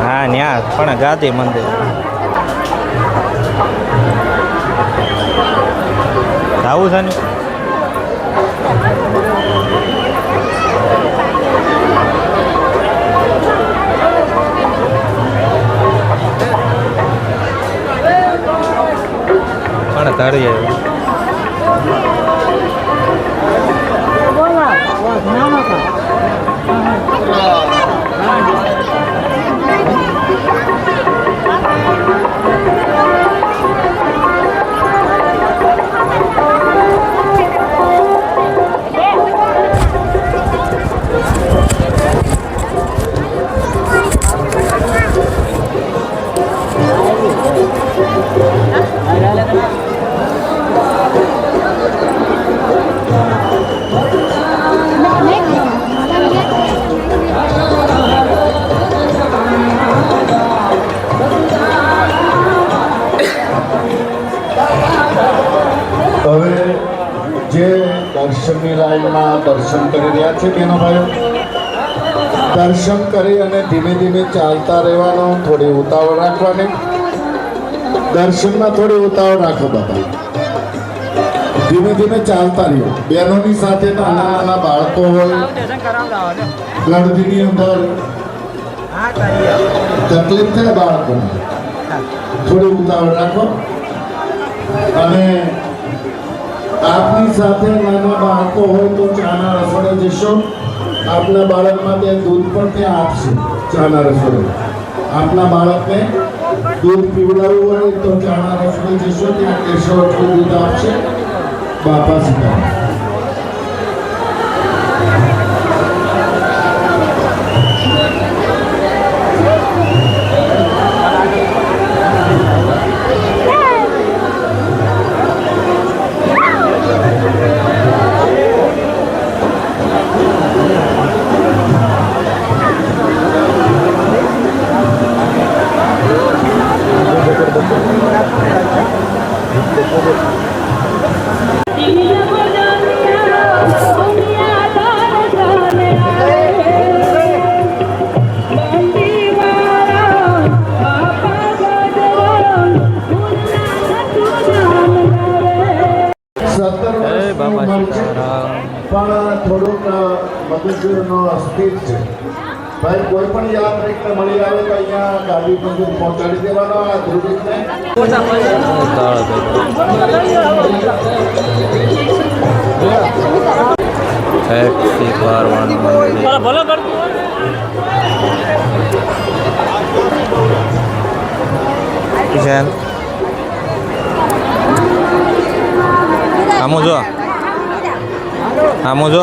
હા ન્યા પણ ગાદી મંદિર આવું છે ને પણ તારી હવે જે દર્શનની લાઈનમાં દર્શન કરી રહ્યા છે બેનો ભાઈઓ, દર્શન કરી અને ધીમે ધીમે ચાલતા રહેવાનું, થોડી ઉતાવળ રાખવાની. દર્શનમાં થોડી ઉતાવળ રાખો બાબા, ધીમે ધીમે ચાલતા રહ્યો. બહેનોની સાથે નાના નાના બાળકો હોય, ગળદીની અંદર તકલીફ થાય બાળકોને, થોડી ઉતાવળ રાખો. અને આપની સાથે નાના બાળકો હોય તો ચાના રસોડે જશો. આપના બાળક માટે દૂધ પણ ત્યાં આપશે. ચાના રસોડે આપના બાળકને દૂધ પીવડાવવું હોય તો ચાના રસોડે જશો, ત્યાં કેશવ દૂધ આપશે. બાપા સીતા પણ થોડુંક મગજનો અસ્થિર છે ભાઈ. કોઈ પણ યાત્રિકને મળી આવે તો અહીંયા ગાડી મંદિર પહોંચાડી દેવાનો. આ ધ્રુવિતને આમ જો આમ જો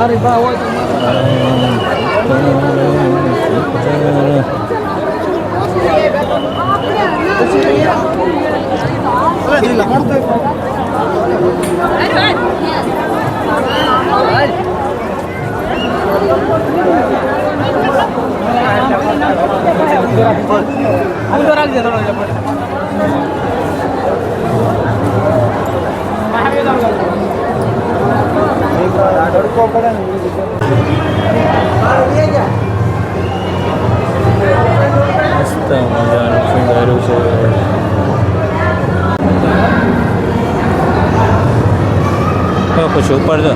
અરે બા હોય મજાનું સુંદર છે. તો પછી ઉપર જો